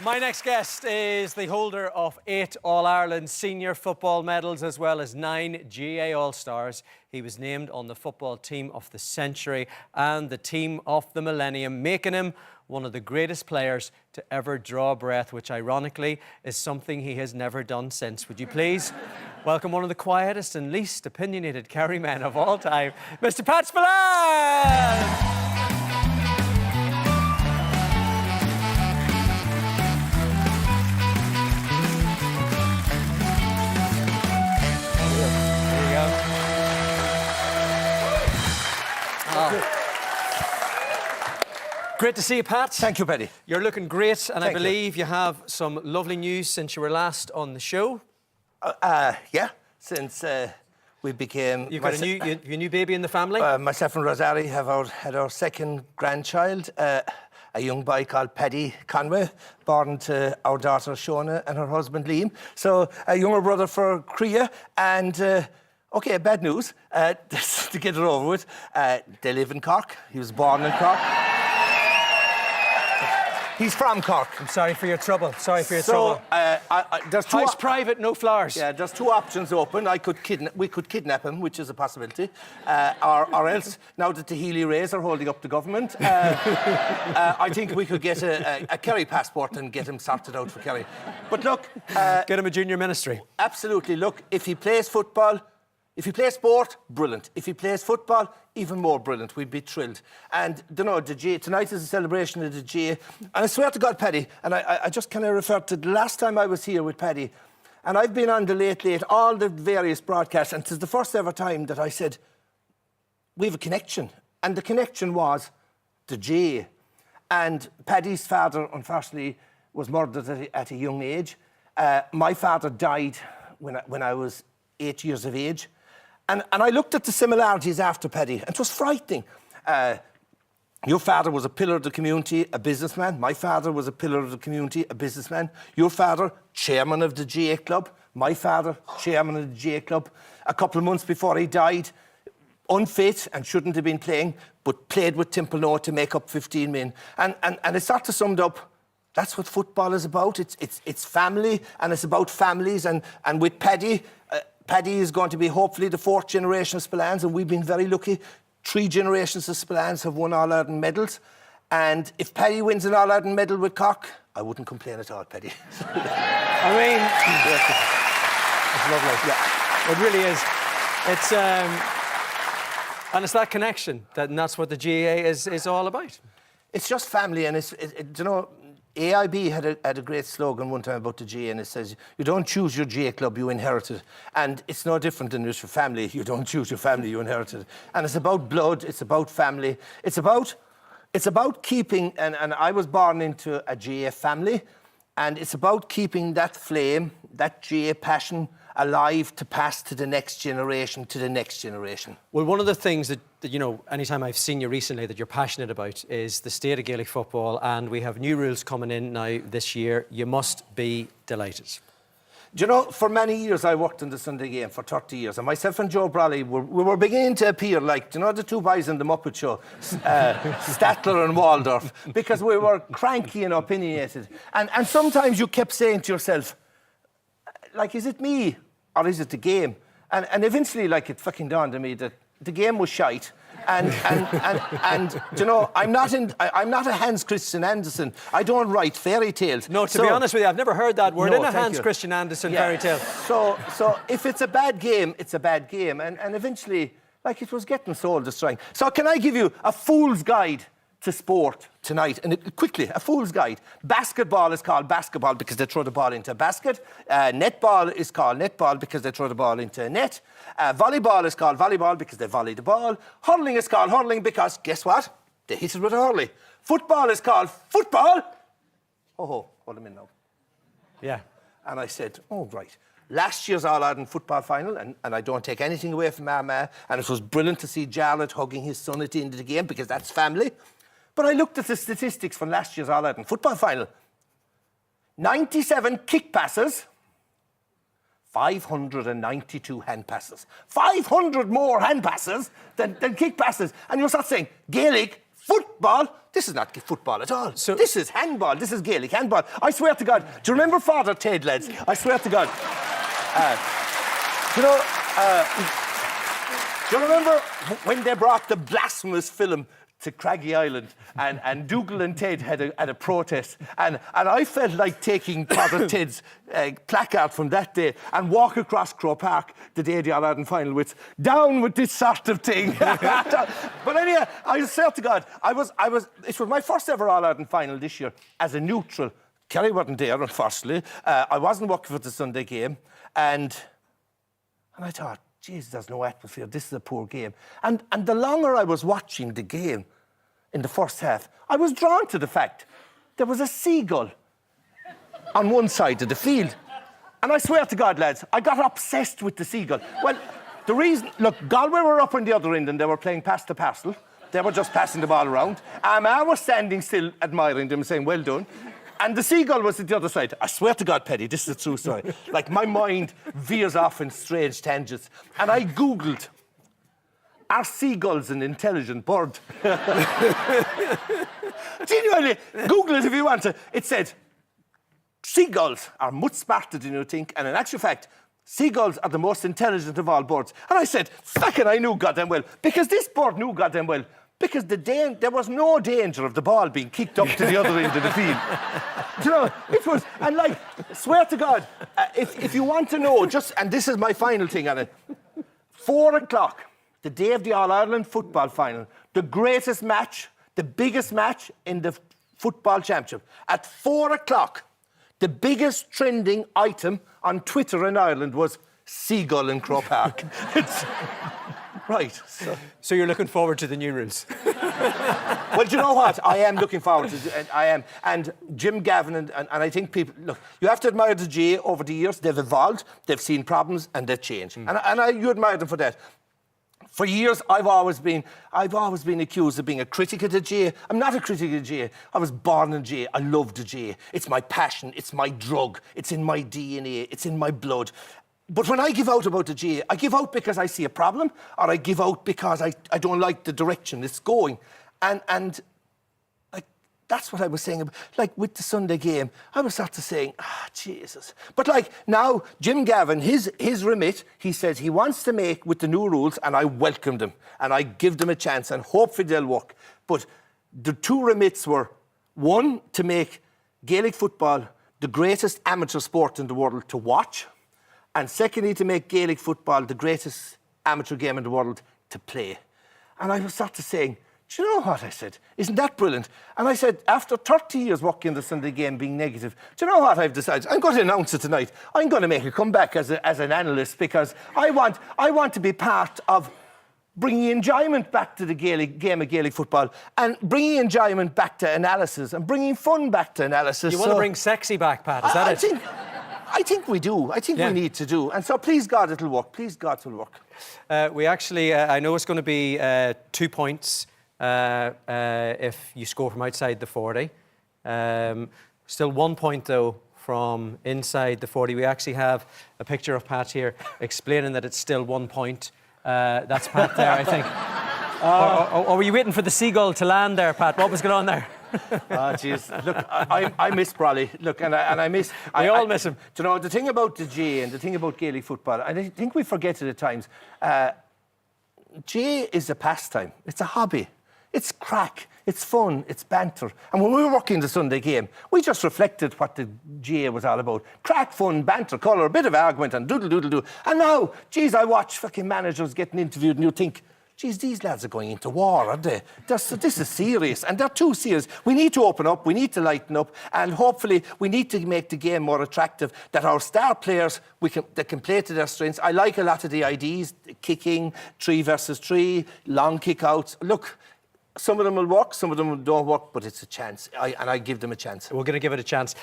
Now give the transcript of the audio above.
My next guest is the holder of 8 All-Ireland senior football medals as well as 9 GAA All-Stars. He was named on the football team of the century and the team of the millennium, making him one of the greatest players to ever draw breath, which ironically is something he has never done since. Would you please welcome one of the quietest and least opinionated Kerry men of all time, Mr. Pat Spillane! Great to see you, Pat. Thank you, Paddy. You're looking great, and I believe you have some lovely news since you were last on the show. Yeah, since we became... You've got a new baby in the family? Myself and Rosalie have had our second grandchild, a young boy called Paddy Conway, born to our daughter Shona and her husband Liam. So a younger brother for Crea, and... OK, bad news, to get it over with. They live in Cork. He was born in Cork. He's from Cork. I'm sorry for your trouble. Sorry for your trouble. There's House private, no flowers. Yeah, there's 2 options open. We could kidnap him, which is a possibility, or else, now that the Healy Rays are holding up the government, I think we could get a Kerry passport and get him sorted out for Kerry. But look, get him a junior ministry. Absolutely. Look, if he plays football. If he plays sport, brilliant. If he plays football, even more brilliant. We'd be thrilled. And, you know, the GAA, tonight is a celebration of the GAA. And I swear to God, Paddy, and I just kind of refer to the last time I was here with Paddy, and I've been on the Late, all the various broadcasts, and it was the first ever time that I said, we have a connection. And the connection was the GAA. And Paddy's father, unfortunately, was murdered at a young age. My father died when I was 8 years of age. And I looked at the similarities after Paddy, and it was frightening. Your father was a pillar of the community, a businessman. My father was a pillar of the community, a businessman. Your father, chairman of the GAA club. My father, chairman of the GAA club. A couple of months before he died, unfit and shouldn't have been playing, but played with Timplenoe to make up 15 men. And it sort of summed up, that's what football is about. It's family, and it's about families. And with Paddy... Paddy is going to be hopefully the 4th generation of Spillanes, and we've been very lucky. 3 generations of Spillanes have won All-Ireland medals. And if Paddy wins an All-Ireland medal with Cork, I wouldn't complain at all, Paddy. I mean, it's lovely. Yeah, it really is. It's and it's that connection and that's what the GAA is all about. It's just family, and you know. AIB had a great slogan one time about the GAA, and it says, you don't choose your GAA club, you inherit it. And it's no different than with your family. You don't choose your family, you inherit it. And it's about blood, it's about family. It's about keeping, and I was born into a GAA family, and it's about keeping that flame, that GAA passion alive to pass to the next generation, Well, one of the things that you know, anytime I've seen you recently that you're passionate about is the state of Gaelic football, and we have new rules coming in now this year. You must be delighted. Do you know, for many years I worked in the Sunday game, for 30 years, and myself and Joe Brawley we were beginning to appear like, do you know, the 2 boys in the Muppet Show, Statler and Waldorf, because we were cranky and opinionated. And sometimes you kept saying to yourself, like, is it me or is it the game? And eventually, like, it fucking dawned on me that the game was shite. And you know, I'm not a Hans Christian Andersen. I don't write fairy tales. No, to be honest with you, I've never heard that word in a Hans Christian Andersen fairy tale. So if it's a bad game, it's a bad game. And eventually, like, it was getting soul destroying. So can I give you a fool's guide to sport tonight? And quickly, a fool's guide. Basketball is called basketball because they throw the ball into a basket. Netball is called netball because they throw the ball into a net. Volleyball is called volleyball because they volley the ball. Hurling is called hurling because, guess what? They hit it with a hurley. Football is called football. Oh, hold a minute now. Yeah. And I said, oh, right. Last year's All-Ireland football final, and I don't take anything away from Armagh, and it was brilliant to see Jarlath hugging his son at the end of the game because that's family. But I looked at the statistics from last year's All-Ireland football final. 97 kick passes, 592 hand passes. 500 more hand passes than kick passes. And you'll start saying, Gaelic, Football? This is not football at all. So, this is handball. This is Gaelic handball. I swear to God. Do you remember Father Ted, lads? I swear to God. Do you remember when they brought the blasphemous film to Craggy Island and Dougal and Ted had a protest and I felt like taking Father Ted's placard from that day and walk across Croke Park the day of the All-Ireland final with down with this sort of thing. But anyway, I swear to God, it was my first ever All-Ireland final this year as a neutral. Kerry wasn't there, unfortunately. I wasn't working for the Sunday game and I thought, Jesus, there's no atmosphere. This is a poor game. And the longer I was watching the game in the first half, I was drawn to the fact there was a seagull on one side of the field. And I swear to God, lads, I got obsessed with the seagull. Well, the reason... Look, Galway were up on the other end and they were playing pass the parcel. They were just passing the ball around. I was standing still admiring them saying, well done. And the seagull was at the other side. I swear to God, Paddy, this is a true story. Like, my mind veers off in strange tangents. And I Googled, are seagulls an intelligent bird? Genuinely, Google it if you want to. It said, seagulls are much smarter than you think. And in actual fact, seagulls are the most intelligent of all birds. And I said, fucking I knew goddamn well. Because this bird knew goddamn well. Because there was no danger of the ball being kicked up to the other end of the field. You know, it was, and like, swear to God, if you want to know, and this is my final thing on it, 4 o'clock, the day of the All-Ireland football final, the greatest match, the biggest match in the football championship. At 4 o'clock, the biggest trending item on Twitter in Ireland was Seagull in Croke Park. Right. So you're looking forward to the new rules? Well, do you know what? I am looking forward to it. I am. And Jim Gavin and I think people... Look, you have to admire the GAA over the years. They've evolved, they've seen problems, and they've changed. You admire them for that. For years, I've always been accused of being a critic of the GAA. I'm not a critic of the GAA. I was born in GAA. I love the GAA. It's my passion. It's my drug. It's in my DNA. It's in my blood. But when I give out about the GAA, I give out because I see a problem, or I give out because I don't like the direction it's going. And like, that's what I was saying. Like, with the Sunday game, I was sort of saying, Jesus. But like, now, Jim Gavin, his remit, he says he wants to make with the new rules, and I welcome them, and I give them a chance, and hopefully they'll work. But the two remits were, one, to make Gaelic football the greatest amateur sport in the world to watch, and secondly, to make Gaelic football the greatest amateur game in the world to play. And I was sort of saying, do you know what? I said, isn't that brilliant? And I said, after 30 years working the Sunday game being negative, do you know what I've decided? I'm going to announce it tonight. I'm going to make a comeback as an analyst because I want to be part of bringing enjoyment back to the game of Gaelic football and bringing enjoyment back to analysis and bringing fun back to analysis. You want to bring sexy back, Pat, is that it? I think we do. I think we need to do. And so please, God, it'll work. Please, God, it'll work. We actually, I know it's going to be 2 points if you score from outside the 40. Still 1 point, though, from inside the 40. We actually have a picture of Pat here explaining that it's still 1 point. That's Pat there, I think. Or were you waiting for the seagull to land there, Pat? What was going on there? Oh, jeez. Look, I miss Brolly. Look, and I miss... We all miss him. Do you know, the thing about the GAA and the thing about Gaelic football, and I think we forget it at times, GAA is a pastime. It's a hobby. It's crack. It's fun. It's banter. And when we were working the Sunday game, we just reflected what the GAA was all about. Crack, fun, banter, colour, a bit of argument and doodle-doodle-doo. And now, geez, I watch fucking managers getting interviewed and you think, geez, these lads are going into war, aren't they? This is serious, and they're too serious. We need to open up, we need to lighten up, and hopefully we need to make the game more attractive, that our star players, that can play to their strengths. I like a lot of the ideas, kicking, 3 versus 3, long kick-outs. Look, some of them will work, some of them don't work, but it's a chance, and I give them a chance. We're going to give it a chance.